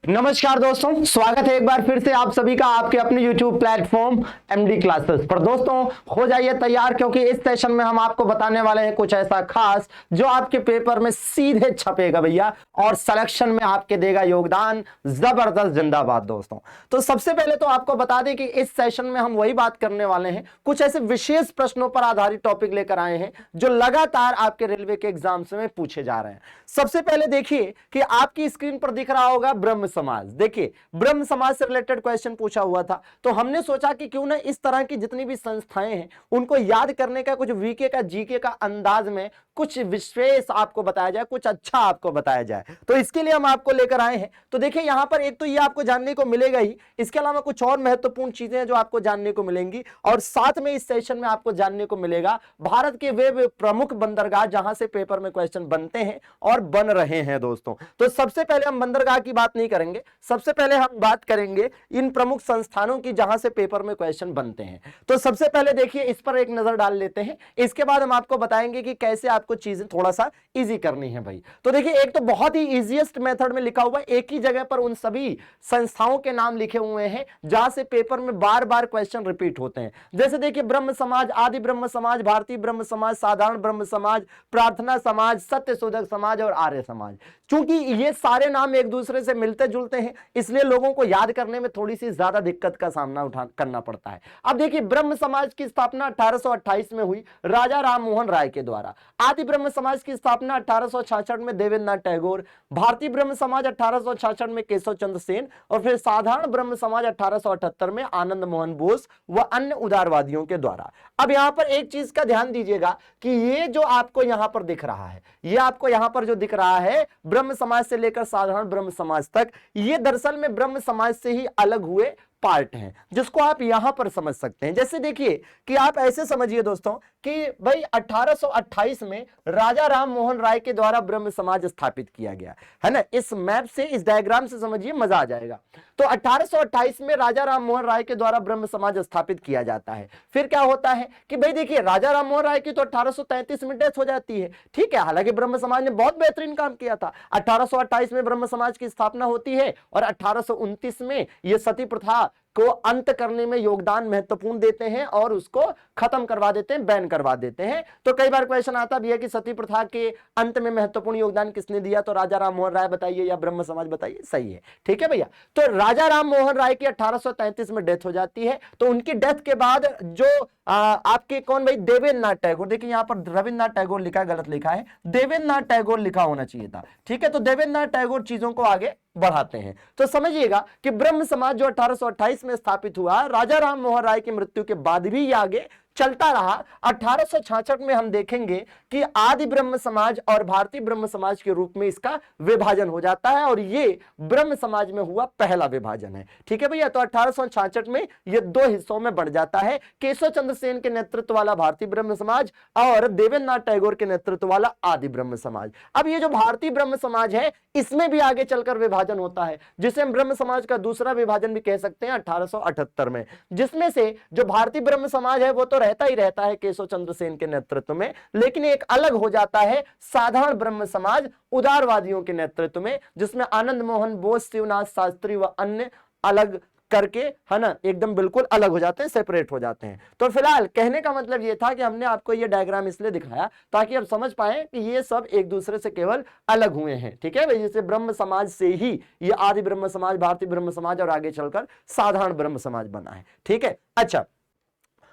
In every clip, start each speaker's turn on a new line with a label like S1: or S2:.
S1: नमस्कार दोस्तों, स्वागत है एक बार फिर से आप सभी का आपके अपने YouTube प्लेटफॉर्म एमडी क्लासेस पर। दोस्तों हो जाइए तैयार, क्योंकि इस सेशन में हम आपको बताने वाले हैं कुछ ऐसा खास जो आपके पेपर में सीधे छपेगा भैया, और सिलेक्शन में आपके देगा योगदान। जबरदस्त, जिंदाबाद दोस्तों। तो सबसे पहले तो आपको बता दें कि इस सेशन में हम वही बात करने वाले हैं, कुछ ऐसे विशेष प्रश्नों पर आधारित टॉपिक लेकर आए हैं जो लगातार आपके रेलवे के एग्जाम्स में पूछे जा रहे हैं। सबसे पहले देखिए कि आपकी स्क्रीन पर दिख रहा होगा ब्रह्म समाज। देखिए ब्रह्म समाज से रिलेटेड क्वेश्चन पूछा हुआ था, तो हमने सोचा कि क्यों ना इस तरह की जितनी भी संस्थाएं हैं उनको याद करने का कुछ वीके का जीके का अंदाज में कुछ विशेष आपको बताया जाए, कुछ अच्छा आपको बताया जाए। तो इसके लिए हम आपको लेकर आए हैं। तो देखिए यहां पर एक तो ये आपको जानने को मिलेगा ही, इसके अलावा कुछ और महत्वपूर्ण चीजें हैं जो आपको जानने को मिलेंगी, और साथ में इस सेशन में आपको जानने को मिलेगा भारत के वे प्रमुख बंदरगाह जहां से पेपर में क्वेश्चन बनते हैं और बन रहे हैं दोस्तों। तो सबसे पहले हम बंदरगाह की बात नहीं करेंगे, सबसे पहले हम बात करेंगे इन प्रमुख संस्थानों की जहां से पेपर में क्वेश्चन बनते हैं। तो सबसे पहले देखिए इस पर एक नजर डाल लेते हैं, इसके बाद हम आपको बताएंगे कि कैसे आपको चीजें थोड़ा सा इजी करनी है भाई। तो देखिए एक तो बहुत ही इजीएस्ट मेथड में लिखा हुआ है, एक ही जगह पर उन सभी संस्थाओं के नाम लिखे हुए हैं जहां से पेपर में बार बार क्वेश्चन रिपीट होते हैं। जैसे देखिए ब्रह्म समाज, आदि ब्रह्म समाज, भारतीय ब्रह्म समाज, साधारण ब्रह्म समाज, प्रार्थना समाज, सत्य शोधक समाज और आर्य समाज। चूंकि ये सारे नाम एक दूसरे से मिलते जुलते हैं, इसलिए लोगों को याद करने में थोड़ी सी ज्यादा दिक्कत का सामना करना पड़ता है। अब देखिए ब्रह्म समाज की स्थापना 1828 में हुई राजा राम मोहन राय के द्वारा। आदि ब्रह्म समाज की स्थापना 1866 में देवेंद्र नाथ टैगोर। भारतीय ब्रह्म समाज 1866 में केशव चंद्र सेन, और फिर साधारण ब्रह्म समाज 1878 में आनंद मोहन बोस व अन्य उदारवादियों के द्वारा। अब यहां पर एक चीज का ध्यान दीजिएगा कि ये जो आपको यहां पर दिख रहा है, ये आपको यहां पर जो दिख रहा है ब्रह्म समाज से लेकर साधारण ब्रह्म समाज तक, ये दरअसल में ब्रह्म समाज से ही अलग हुए पार्ट हैं, जिसको आप यहां पर समझ सकते हैं। जैसे देखिए कि आप ऐसे समझिए दोस्तों कि भाई 1828 में राजा राम मोहन राय के द्वारा ब्रह्म समाज स्थापित किया गया है ना। इस मैप से, इस डायग्राम से समझिए, मजा आ जाएगा। तो 1828 में राजा राम मोहन राय के द्वारा ब्रह्म समाज स्थापित किया जाता है। फिर क्या होता है कि भाई देखिए राजा राम मोहन राय की तो 1833 में डेथ हो जाती है, ठीक है। हालांकि ब्रह्म समाज ने बहुत बेहतरीन काम किया था। 1828 में ब्रह्म समाज की स्थापना होती है और 1829 में यह सती प्रथा को अंत करने में योगदान महत्वपूर्ण देते हैं और उसको खत्म करवा देते हैं, बैन करवा देते हैं। तो कई बार क्वेश्चन आता भी है कि सती प्रथा के अंत में महत्वपूर्ण योगदान किसने दिया, तो राजा राम मोहन राय बताइए या ब्रह्म समाज बताइए। सही है, ठीक है भैया। तो राजा राम मोहन राय की 1833 में डेथ हो जाती है। तो उनकी डेथ के बाद जो आपके कौन भाई, देवेंद्र नाथ टैगोर, देखिए यहां पर रविन्द्रनाथ टैगोर लिखा है, गलत लिखा है, देवेंद्र नाथ टैगोर लिखा होना चाहिए था, ठीक है। तो देवेंद्र नाथ टैगोर चीजों को आगे बढ़ाते हैं। तो समझिएगा कि ब्रह्म समाज जो 1828 में स्थापित हुआ, राजा राम मोहन राय की मृत्यु के बाद भी ये आगे चलता रहा। 1866 में हम देखेंगे कि आदि ब्रह्म समाज और भारतीय ब्रह्म समाज के रूप में इसका विभाजन हो जाता है, और ये ब्रह्म समाज में हुआ पहला विभाजन है, ठीक है भैया। तो 1866 में ये दो हिस्सों में बढ़ जाता है, केशव चंद्र सेन के नेतृत्व वाला भारतीय ब्रह्म समाज और देवेंद्र नाथ टैगोर के नेतृत्व वाला आदि ब्रह्म समाज। अब ये जो भारतीय ब्रह्म समाज है, इसमें भी आगे चलकर विभाजन होता है, जिसे हम ब्रह्म समाज का दूसरा विभाजन भी कह सकते हैं 1878 में, जिसमें से जो भारतीय ब्रह्म समाज है वो तो रहता ही रहता है केशव चंद्र सेन के नेतृत्व में, लेकिन एक अलग हो जाता है साधारण ब्रह्म समाज उदारवादियों के नेतृत्व में, जिसमें आनंद मोहन बोस, शिवनाथ शास्त्री व अन्य अलग करके, है ना, एकदम बिल्कुल अलग हो जाते हैं, सेपरेट हो जाते हैं। तो फिलहाल कहने का मतलब ये था कि हमने आपको ये डायग्राम इसलिए दिखाया ताकि आप समझ पाए कि ये सब एक दूसरे से केवल अलग हुए हैं, ठीक है भाई। जैसे ब्रह्म समाज से ही ये आदि ब्रह्म समाज, भारतीय ब्रह्म समाज और आगे चलकर साधारण ब्रह्म समाज बना है, ठीक है। अच्छा,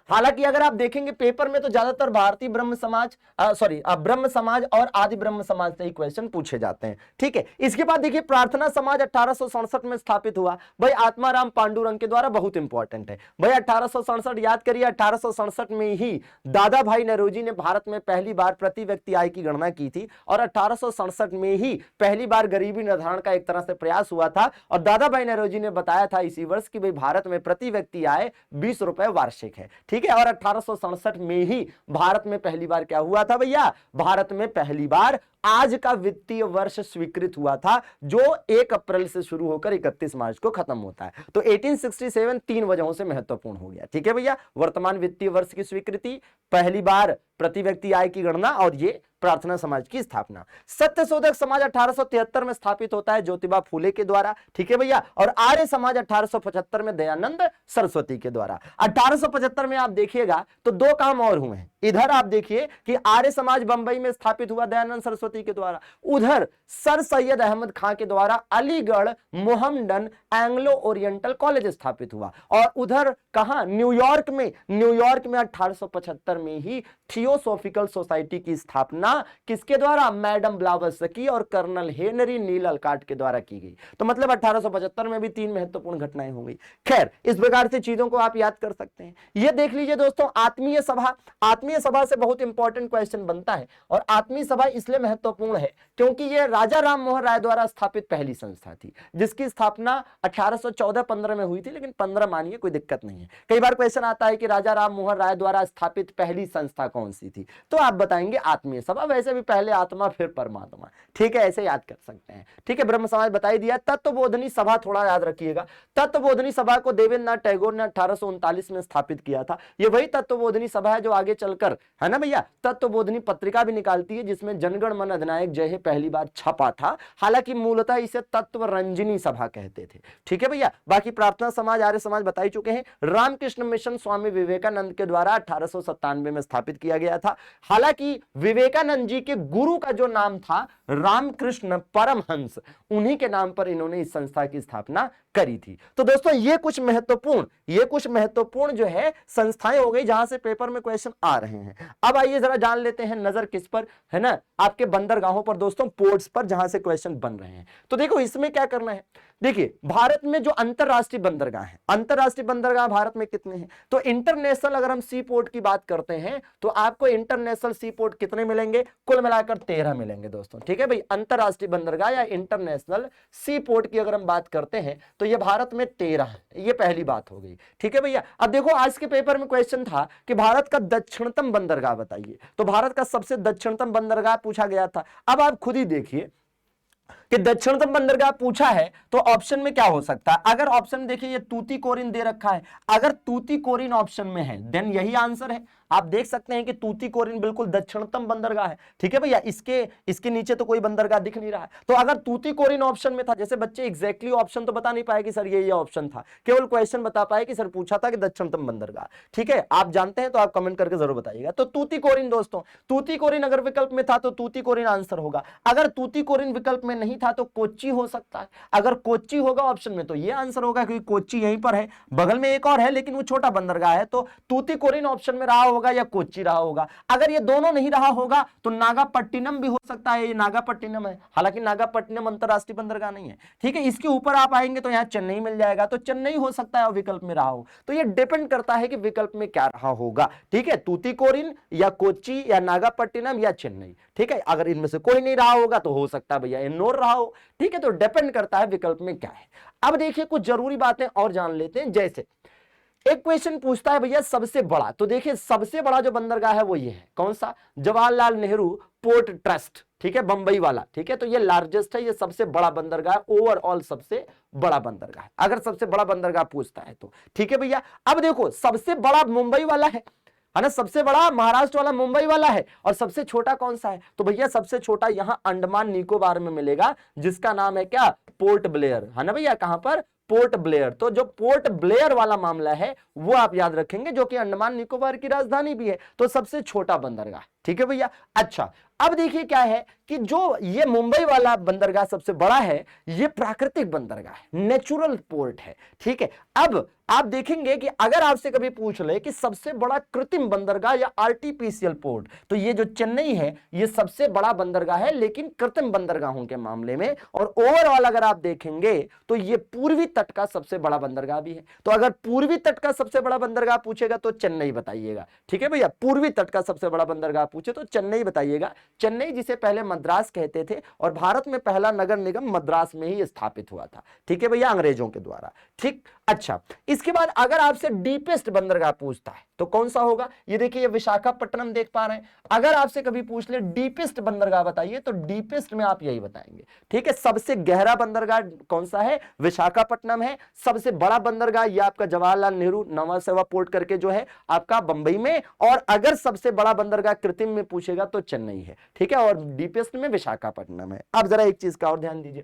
S1: हालांकि अगर आप देखेंगे पेपर में तो ज्यादातर भारतीय ब्रह्म समाज ब्रह्म समाज और आदि ब्रह्म समाज से ही क्वेश्चन पूछे जाते हैं, ठीक है। इसके बाद देखिए प्रार्थना समाज 1867 में स्थापित हुआ भाई आत्माराम पांडुरंग के द्वारा, बहुत इंपॉर्टेंट है भाई। 1867 याद करिए, 1867 में ही दादा भाई नौरोजी ने भारत में पहली बार प्रति व्यक्ति आय की गणना की थी, और 1867 में ही पहली बार गरीबी निर्धारण का एक तरह से प्रयास हुआ था, और दादा भाई नौरोजी ने बताया था इसी वर्ष कि भाई भारत में प्रति व्यक्ति आय 20 रुपए वार्षिक है, ठीक है। और 1867 में ही भारत में पहली बार क्या हुआ था भैया, भारत में पहली बार आज का वित्तीय वर्ष स्वीकृत हुआ था, जो 1 अप्रैल से शुरू होकर 31 मार्च को खत्म होता है। तो 1867 3 वजहों से महत्वपूर्ण हो गया, ठीक है भैया। वर्तमान वित्तीय वर्ष की स्वीकृति, पहली बार प्रति व्यक्ति आय की गणना, और ये प्रार्थना समाज की स्थापना। सत्यशोधक समाज 1873 में स्थापित होता है ज्योतिबा फूले के द्वारा, ठीक है भैया। और आर्य समाज 1875 में दयानंद सरस्वती के द्वारा। 1875 में आप देखिएगा तो दो काम और हुए हैं। इधर आप देखिए कि आर्य समाज बंबई में स्थापित हुआ दयानंद सरस्वती के द्वारा, उधर सर सैयद अहमद खां के द्वारा Aligarh Mohammedan Anglo oriental college स्थापित हुआ। और उधर कहां, न्यूयॉर्क में 1875 में ही थियोसॉफिकल सोसाइटी की स्थापना किसके द्वारा, मैडम ब्लावत्स्की और कर्नल हेनरी नील अल्काट के द्वारा की गई। तो मतलब 1875 में भी 3 महत्वपूर्ण घटनाएं हो गई। खैर, इस प्रकार से चीजों को आप याद कर सकते हैं। ये देख लीजिए दोस्तों, आत्मीय सभा। आत्मीय सभा से बहुत इंपॉर्टेंट क्वेश्चन बनता है। और आत्मीय सभा इसलिए महत्वपूर्ण है क्योंकि यह राजा राम मोहन राय द्वारा स्थापित पहली संस्था थी, जिसकी स्थापना 1814-15 में हुई थी। लेकिन 15 मानिए, कोई दिक्कत नहीं है। कई बार क्वेश्चन आता है कि राजा राम मोहन राय द्वारा स्थापित पहली संस्था कौन सी थी, तो आप बताएंगे आत्मीय सभा। वैसे भी पहले आत्मा फिर परमात्मा, ठीक है, ऐसे याद कर सकते हैं। ठीक है, ब्रह्म समाज बता ही दिया। तत्वबोधनी सभा थोड़ा याद रखिएगा। तत्वबोधनी सभा को देवेंद्रनाथ टैगोर ने 1839 में स्थापित किया था। ये वही तत्वबोधनी सभा है जो आगे चलकर, है ना भैया, तत्वबोधनी पत्रिका भी निकालती है, जिसमें जनगण मन अधिनायक जय हे पहली बार छपा था। हालांकि मूलतः इसे तत्वरंजनी सभा कहते थे। ठीक है भैया। बाकी प्रार्थना समाज, आर्य समाज बता ही चुके हैं। रामकृष्ण मिशन स्वामी विवेकानंद के द्वारा 1897 में स्थापित किया गया था। हालांकि विवेकानंद जी के गुरु का जो नाम था रामकृष्ण परमहंस, उन्हीं के नाम पर इन्होंने इस संस्था की स्थापना करी थी। तो दोस्तों ये कुछ महत्वपूर्ण जो है संस्थाएं हो गई जहां से पेपर में क्वेश्चन आ रहे हैं। अब आइए जरा जान लेते हैं नजर किस पर है ना, आपके बंदरगाहों पर दोस्तों, पोर्ट्स पर, जहां से क्वेश्चन बन रहे हैं। तो देखो इसमें क्या करना है। देखिए भारत में जो अंतरराष्ट्रीय बंदरगाह है, अंतरराष्ट्रीय बंदरगाह भारत में कितने हैं, तो इंटरनेशनल अगर हम सी पोर्ट की बात करते हैं तो आपको इंटरनेशनल सी पोर्ट कितने मिलेंगे, कुल मिलाकर 13 मिलेंगे दोस्तों। ठीक है भाई, अंतरराष्ट्रीय बंदरगाह या इंटरनेशनल सी पोर्ट की अगर हम बात करते हैं तो ये भारत में 13 है। ये पहली बात हो गई। ठीक है भैया। अब देखो आज के पेपर में क्वेश्चन था कि भारत का दक्षिणतम बंदरगाह बताइए, तो भारत का सबसे दक्षिणतम बंदरगाह पूछा गया था। अब आप खुद ही देखिए कि दक्षिणतम बंदरगाह पूछा है तो ऑप्शन में क्या हो सकता है। अगर ऑप्शन देखिए ये तूतीकोरिन दे रखा है, अगर तूतीकोरिन ऑप्शन में है देन यही आंसर है। आप देख सकते हैं कि तूतीकोरिन बिल्कुल दक्षिणतम बंदरगाह है। ठीक है भैया, इसके नीचे तो कोई बंदरगाह दिख नहीं रहा है। तो अगर तूतीकोरिन ऑप्शन में था, जैसे बच्चे एग्जैक्टली ऑप्शन तो बता नहीं पाए कि सर ये ऑप्शन था, केवल क्वेश्चन बता पाए कि सर पूछा था कि दक्षिणतम बंदरगाह। ठीक है, आप जानते हैं तो आप कमेंट करके जरूर बताइएगा। तो तूतीकोरिन दोस्तों, तूतीकोरिन अगर विकल्प में था तो तूतीकोरिन आंसर होगा। अगर तूतीकोरिन विकल्प में नहीं था तो कोच्चि हो सकता है। अगर कोच्चि होगा ऑप्शन में तो ये आंसर होगा, क्योंकि कोच्चि यहीं पर है, बगल में एक और है लेकिन वो छोटा बंदरगाह है। तो तूतीकोरिन ऑप्शन में रहा होगा या कोच्चि रहा होगा। अगर ये दोनों नहीं रहा होगा तो नागापट्टिनम भी हो सकता है। ये नागापट्टिनम है, हालांकि नागापट्टिनम अंतरराष्ट्रीय बंदरगाह नहीं है। ठीक है, इसके ऊपर आप आएंगे तो यहाँ चेन्नई मिल जाएगा, तो चेन्नई हो सकता है और विकल्प में रहा हो। तो ये डिपेंड करता है कि विकल्प में क्या रहा होगा। ठीक है, तूतीकोरिन या कोच्चि या नागापट्टिनम या चेन्नई। ठीक है, अगर इनमें से कोई नहीं रहा होगा तो हो सकता है भैया एन्नोर रहा हो। ठीक है, तो डिपेंड करता है विकल्प में क्या है। अब देखिए कुछ जरूरी बातें और जान लेते हैं। जैसे एक क्वेश्चन पूछता है भैया सबसे बड़ा, तो देखिए सबसे बड़ा जो बंदरगाह है वो ये है, कौन सा, जवाहरलाल नेहरू पोर्ट ट्रस्ट। ठीक है, बंबई वाला। ठीक है, तो ये लार्जेस्ट है, ये सबसे बड़ा बंदरगाह, ओवरऑल सबसे बड़ा बंदरगाह, अगर सबसे बड़ा बंदरगाह पूछता है तो। ठीक है भैया। अब देखो सबसे बड़ा मुंबई वाला है ना, सबसे बड़ा महाराष्ट्र वाला मुंबई वाला है, और सबसे छोटा कौन सा है, तो भैया सबसे छोटा यहां अंडमान निकोबार में मिलेगा, जिसका नाम है क्या, पोर्ट ब्लेयर, है ना भैया। कहां पर, पोर्ट ब्लेयर। तो जो पोर्ट ब्लेयर वाला मामला है वो आप याद रखेंगे, जो कि अंडमान निकोबार की राजधानी भी है। तो सबसे छोटा बंदरगाह। ठीक है भैया। अच्छा, अब देखिए क्या है कि जो ये मुंबई वाला बंदरगाह सबसे बड़ा है, ये प्राकृतिक बंदरगाह है, नेचुरल पोर्ट है। ठीक है, अब आप देखेंगे कि अगर आपसे कभी पूछ ले कि सबसे बड़ा कृत्रिम बंदरगाह या आर्टिफिशियल पोर्ट, तो ये जो चेन्नई है ये सबसे बड़ा बंदरगाह है, लेकिन कृत्रिम बंदरगाहों के मामले में। और ओवरऑल अगर आप देखेंगे तो ये पूर्वी तट का सबसे बड़ा बंदरगाह भी है। तो अगर पूर्वी तट का सबसे बड़ा बंदरगाह पूछेगा तो चेन्नई बताइएगा। ठीक है भैया, पूर्वी तट का सबसे बड़ा बंदरगाह पूछे तो चेन्नई बताइएगा। चेन्नई जिसे पहले मद्रास कहते थे और भारत में पहला नगर निगम मद्रास में ही स्थापित हुआ था। ठीक है भैया, अंग्रेजों के द्वारा। ठीक, अच्छा, इसके बाद अगर आपसे डीपेस्ट बंदरगाह पूछता है तो कौन सा होगा? ये देखिए, ये विशाखापट्टनम देख पा रहे हैं। अगर आपसे कभी पूछ ले डीपेस्ट बंदरगाह बताइए तो डीपेस्ट में आप यही बताएंगे। ठीक है, सबसे गहरा बंदरगाह कौन सा है? विशाखापट्टनम है। सबसे बड़ा बंदरगाह ये आपका जवाहरलाल नेहरू नवा सेवा पोर्ट करके जो है आपका बंबई में, और अगर सबसे बड़ा बंदरगाह कृत्रिम में पूछेगा तो चेन्नई है। ठीक है, और डीपेस्ट में विशाखापट्टनम है। अब जरा एक चीज का और ध्यान दीजिए,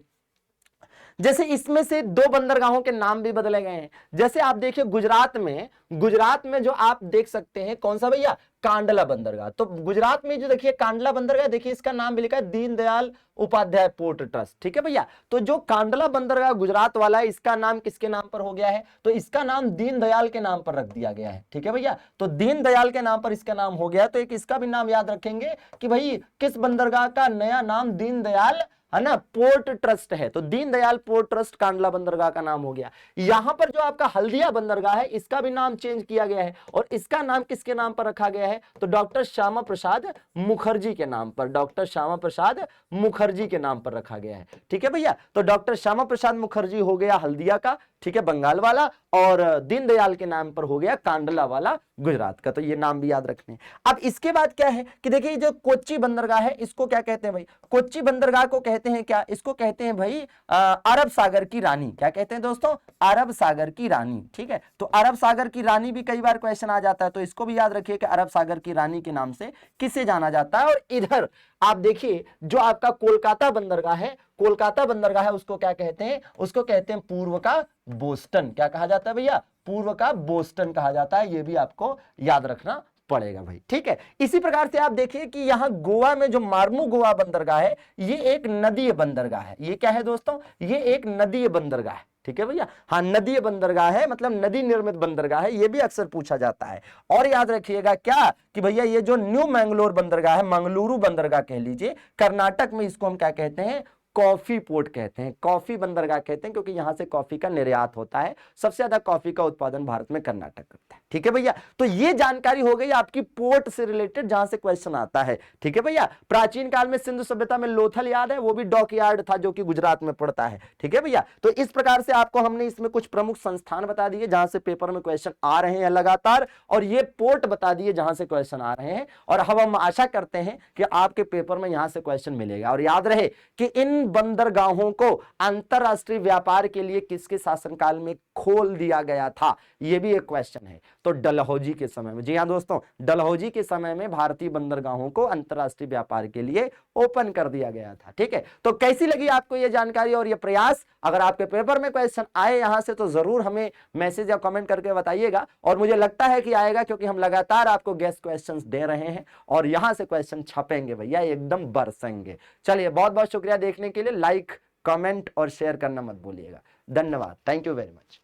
S1: जैसे इसमें से दो बंदरगाहों के नाम भी बदले गए हैं। जैसे आप देखिए गुजरात में जो आप देख सकते हैं कौन सा भैया? कांडला बंदरगाह। तो गुजरात में जो देखिए कांडला बंदरगाह, देखिए इसका नाम भी लिखा है दीनदयाल उपाध्याय पोर्ट ट्रस्ट। ठीक है भैया, तो जो कांडला बंदरगाह गुजरात वाला है इसका नाम किसके नाम पर हो गया है? तो इसका नाम दीनदयाल के नाम पर रख दिया गया है। ठीक है भैया, तो दीनदयाल के नाम पर इसका नाम हो गया, तो एक इसका भी नाम याद रखेंगे कि भाई किस बंदरगाह का नया नाम दीनदयाल है ना पोर्ट ट्रस्ट है। तो दीनदयाल पोर्ट ट्रस्ट कांडला बंदरगाह का नाम हो गया। यहां पर जो आपका हल्दिया बंदरगाह है इसका भी नाम चेंज किया गया है, और इसका नाम किसके नाम पर रखा गया है? तो डॉक्टर श्यामा प्रसाद मुखर्जी के नाम पर, डॉक्टर श्यामा प्रसाद मुखर्जी के नाम पर रखा गया है। ठीक है भैया, तो डॉक्टर श्यामा प्रसाद मुखर्जी हो गया हल्दिया का, ठीक है, बंगाल वाला, और दीनदयाल के नाम पर हो गया कांडला वाला गुजरात का। तो ये नाम भी याद रखने। अब इसके बाद क्या है कि देखिए जो कोच्चि बंदरगाह है इसको क्या कहते हैं भाई? कोच्चि बंदरगाह को कहते हैं क्या? इसको कहते हैं भाई अरब सागर की रानी। क्या कहते हैं दोस्तों? अरब सागर की रानी। ठीक है, तो अरब सागर की रानी भी कई बार क्वेश्चन आ जाता है, तो इसको भी याद रखिए कि अरब सागर की रानी के नाम से किसे जाना जाता है। और इधर आप देखिए जो आपका कोलकाता बंदरगाह है, कोलकाता बंदरगाह है उसको क्या कहते हैं? उसको कहते हैं पूर्व का बोस्टन। क्या कहा जाता है भैया? पूर्व का बोस्टन कहा जाता है। ये भी आपको याद रखना पड़ेगा भाई। ठीक है, इसी प्रकार से आप देखिए कि यहां गोवा में जो मार्मू गोवा बंदरगाह है ये एक नदीय बंदरगाह है। ये क्या है दोस्तों? ये एक नदीय बंदरगाह है। ठीक है भैया, हाँ नदीय बंदरगाह है, मतलब नदी निर्मित बंदरगाह है। ये भी अक्सर पूछा जाता है। और याद रखिएगा क्या कि भैया ये जो न्यू मैंगलोर बंदरगाह है, मंगलुरु बंदरगाह कह लीजिए, कर्नाटक में इसको हम क्या कहते हैं? कॉफी पोर्ट कहते हैं, कॉफी बंदरगाह कहते हैं, क्योंकि यहां से कॉफी का निर्यात होता है। सबसे ज्यादा कॉफी का उत्पादन भारत में कर्नाटक करता है। ठीक है भैया, तो ये जानकारी हो गई आपकी पोर्ट से रिलेटेड जहां से क्वेश्चन आता है। ठीक है भैया, प्राचीन काल में सिंधु सभ्यता में लोथल याद है, वो भी डॉक यार्ड था जो कि गुजरात में पड़ता है। ठीक है भैया, तो इस प्रकार से आपको हमने इसमें कुछ प्रमुख संस्थान बता दिए जहां से पेपर में क्वेश्चन आ रहे हैं लगातार, और ये पोर्ट बता दिए जहां से क्वेश्चन आ रहे हैं। और अब हम आशा करते हैं कि आपके पेपर में यहां से क्वेश्चन मिलेगा। और याद रहे कि इन बंदरगाहों को अंतरराष्ट्रीय व्यापार के लिए किसके शासनकाल में खोल दिया गया था? यह भी एक क्वेश्चन है। तो डलहौजी के समय में, जी हां दोस्तों, डलहौजी के समय में भारतीय बंदरगाहों को अंतरराष्ट्रीय व्यापार के लिए ओपन कर दिया गया था। ठीक है, तो कैसी लगी आपको यह जानकारी और यह प्रयास? अगर आपके पेपर में क्वेश्चन आए यहां से तो जरूर हमें मैसेज या कमेंट करके बताइएगा, और मुझे लगता है कि आएगा, क्योंकि हम लगातार आपको गेस्ट क्वेश्चंस दे रहे हैं और यहां से क्वेश्चन छपेंगे भैया, एकदम बरसेंगे। चलिए, बहुत बहुत शुक्रिया देखने के लिए। लाइक, कमेंट और शेयर करना मत भूलिएगा। धन्यवाद, थैंक यू वेरी मच।